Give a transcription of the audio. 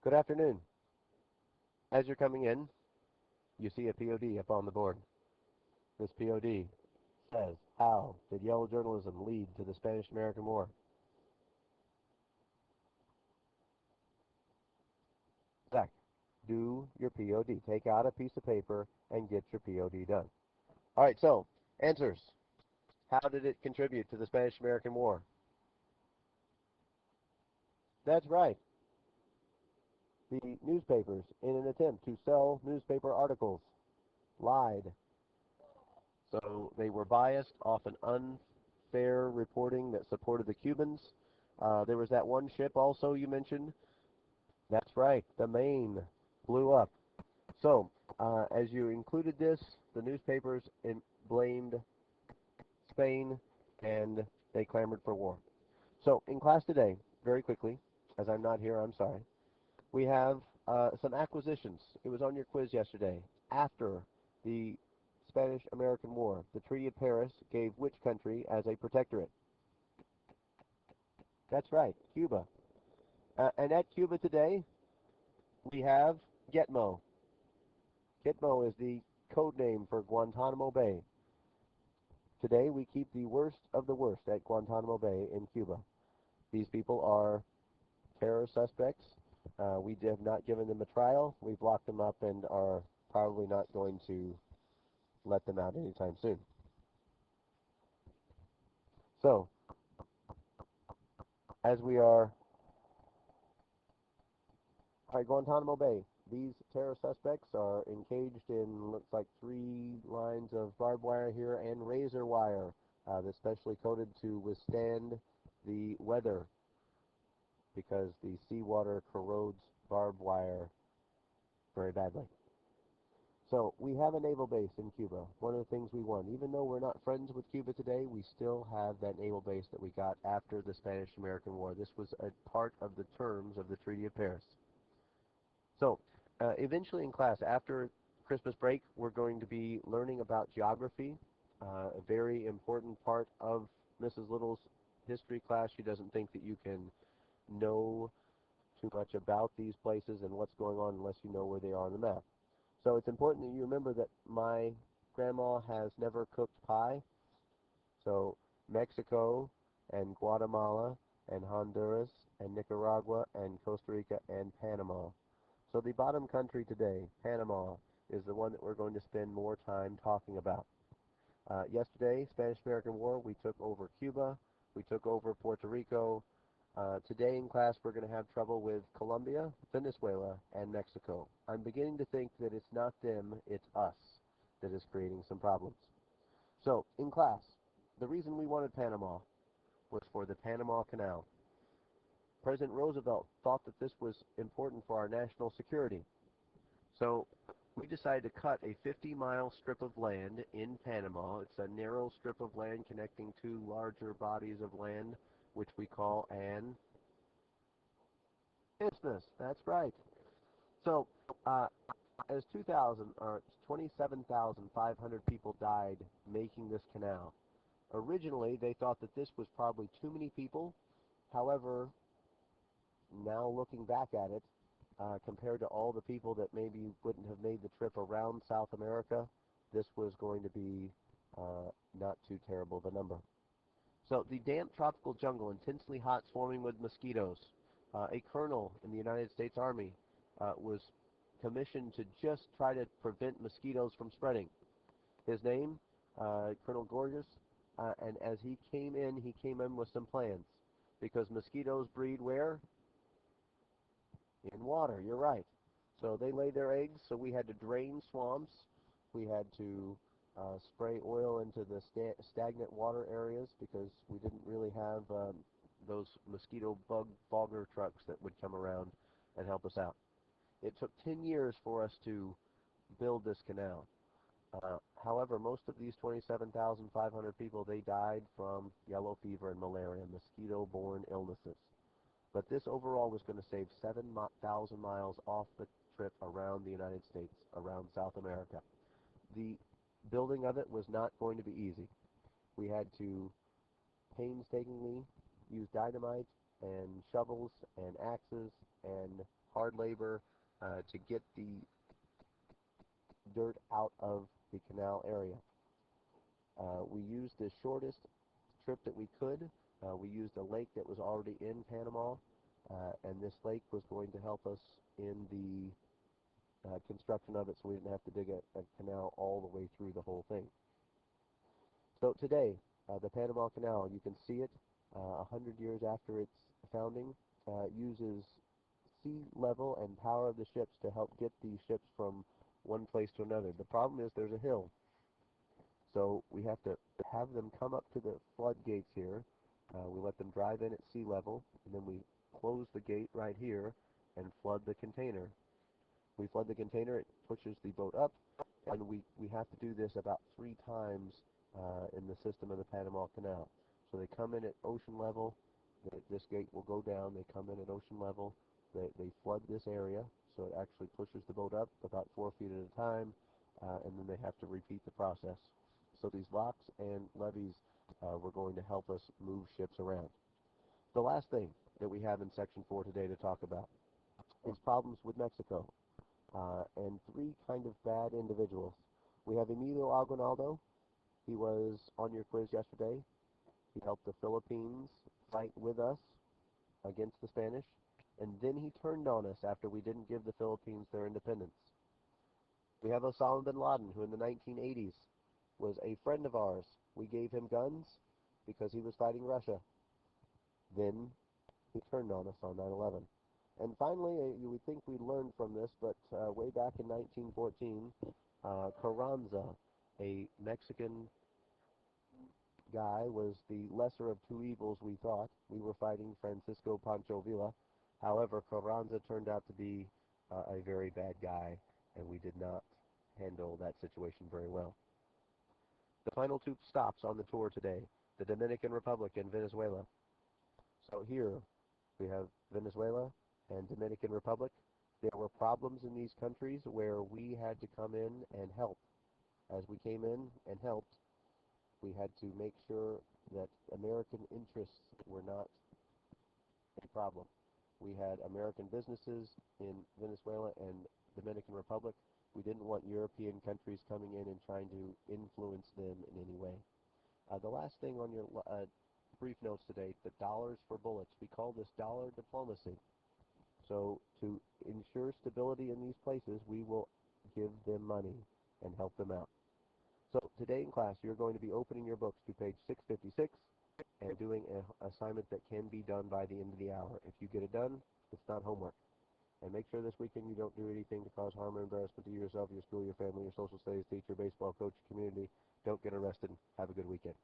Good afternoon. As you're coming in, you see a POD up on the board. This POD says, how did yellow journalism lead to the Spanish-American War? Zach, do your POD. Take out a piece of paper and get your POD done. All right, so answers. How did it contribute to the Spanish-American War? That's right. The newspapers, in an attempt to sell newspaper articles, lied. So they were biased, often unfair reporting that supported the Cubans. There was that one ship also you mentioned. That's right, the Maine blew up. So as you included this, the newspapers blamed Spain and they clamored for war. So in class today, very quickly, as I'm not here, I'm sorry, we have some acquisitions. It was on your quiz yesterday. After the Spanish-American War, the Treaty of Paris gave which country as a protectorate? That's right, Cuba. And at Cuba today, we have Gitmo. Gitmo is the code name for Guantanamo Bay. Today, we keep the worst of the worst at Guantanamo Bay in Cuba. These people are terror suspects. We have not given them a trial. We've locked them up and are probably not going to let them out anytime soon. So, as we are at Guantanamo Bay, these terror suspects are encaged in, looks like 3 lines of barbed wire here and razor wire that's specially coated to withstand the weather because the seawater corrodes barbed wire very badly. So we have a naval base in Cuba. One of the things we won, even though we're not friends with Cuba today, we still have that naval base that we got after the Spanish-American War. This was a part of the terms of the Treaty of Paris. So eventually in class, after Christmas break, we're going to be learning about geography, a very important part of Mrs. Little's history class. She doesn't think that you can know too much about these places and what's going on unless you know where they are on the map. So it's important that you remember that my grandma has never cooked pie. So Mexico and Guatemala and Honduras and Nicaragua and Costa Rica and Panama. So the bottom country today, Panama, is the one that we're going to spend more time talking about. Yesterday, Spanish-American War, we took over Cuba, we took over Puerto Rico. Today in class, we're going to have trouble with Colombia, Venezuela, and Mexico. I'm beginning to think that it's not them, it's us that is creating some problems. So, in class, the reason we wanted Panama was for the Panama Canal. President Roosevelt thought that this was important for our national security. So, we decided to cut a 50-mile strip of land in Panama. It's a narrow strip of land connecting 2 larger bodies of land, which we call an isthmus. That's right. So, as 27,500 people died making this canal. Originally, they thought that this was probably too many people. However, now looking back at it, compared to all the people that maybe wouldn't have made the trip around South America, this was going to be not too terrible of a number. So the damp tropical jungle, intensely hot, swarming with mosquitoes. A colonel in the United States Army was commissioned to just try to prevent mosquitoes from spreading. His name, Colonel Gorgeous, and as he came in with some plans. Because mosquitoes breed where? In water, you're right. So they lay their eggs, so we had to drain swamps. We had to spray oil into the stagnant water areas because we didn't really have those mosquito bug bogger trucks that would come around and help us out. It took 10 years for us to build this canal. However, most of these 27,500 people, they died from yellow fever and malaria, mosquito-borne illnesses. But this overall was going to save 7,000 miles off the trip around the United States, around South America. The building of it was not going to be easy. We had to painstakingly use dynamite and shovels and axes and hard labor to get the dirt out of the canal area. We used the shortest trip that we could. We used a lake that was already in Panama, and this lake was going to help us in the construction of it, so we didn't have to dig a canal all the way through the whole thing. So today, the Panama Canal, you can see it 100 years after its founding, uses sea level and power of the ships to help get these ships from one place to another. The problem is there's a hill, so we have to have them come up to the floodgates here. We let them drive in at sea level, and then we close the gate right here and flood the container. We flood the container, it pushes the boat up, and we have to do this about 3 times in the system of the Panama Canal. So they come in at ocean level, this gate will go down, they come in at ocean level, they flood this area, so it actually pushes the boat up about 4 feet at a time, and then they have to repeat the process. So these locks and levees were going to help us move ships around. The last thing that we have in Section 4 today to talk about is problems with Mexico, and 3 kind of bad individuals. We have Emilio Aguinaldo. He was on your quiz yesterday. He helped the Philippines fight with us against the Spanish, and then he turned on us after we didn't give the Philippines their independence. We have Osama bin Laden, who in the 1980s was a friend of ours. We gave him guns because he was fighting Russia. Then he turned on us on 9/11. And finally, you would think we'd learned from this, but way back in 1914, Carranza, a Mexican guy, was the lesser of 2 evils, we thought. We were fighting Francisco Pancho Villa. However, Carranza turned out to be a very bad guy, and we did not handle that situation very well. The final 2 stops on the tour today, the Dominican Republic and Venezuela. So here we have Venezuela and Dominican Republic. There were problems in these countries where we had to come in and help. As we came in and helped, we had to make sure that American interests were not a problem. We had American businesses in Venezuela and Dominican Republic. We didn't want European countries coming in and trying to influence them in any way. The last thing on your brief notes today, the dollars for bullets. We call this dollar diplomacy. So to ensure stability in these places, we will give them money and help them out. So today in class, you're going to be opening your books to page 656 and doing an assignment that can be done by the end of the hour. If you get it done, it's not homework. And make sure this weekend you don't do anything to cause harm or embarrassment to yourself, your school, your family, your social studies teacher, baseball coach, community. Don't get arrested. Have a good weekend.